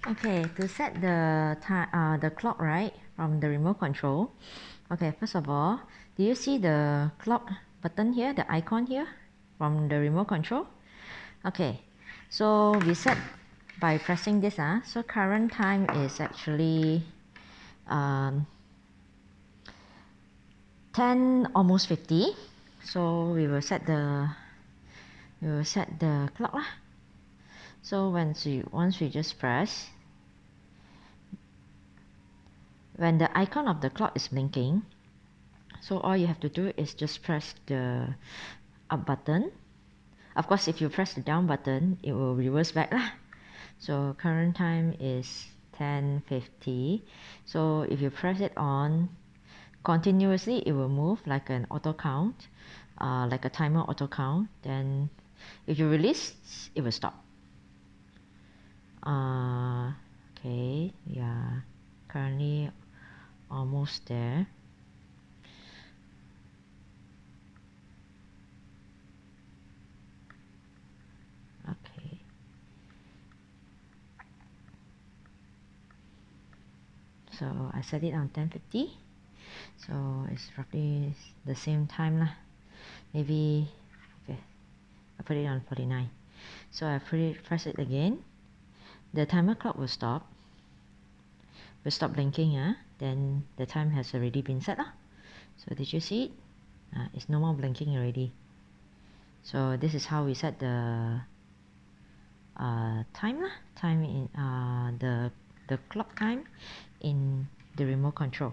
Okay, to set the time, the clock right from the remote control. Okay, first of all, do you see the clock button here, the icon here from the remote control? Okay, so we set by pressing this. So current time is actually 10 almost 50. So we will set the clock lah. So once we just press, when the icon of the clock is blinking, so all you have to do is just press the up button. Of course, if you press the down button, it will reverse back lah. So current time is 10:50. So if you press it on continuously, it will move like an auto count, like a timer auto count. Then if you release, it will stop. Okay, yeah, currently almost there. Okay. So I set it on 10:50. So it's roughly the same time lah. Maybe, okay, I put it on 49. So I press it again. The timer clock will stop. Will stop blinking. Then the time has already been set lah. So did you see it? It's no more blinking already. So this is how we set the time lah. Time in the clock time in the remote control.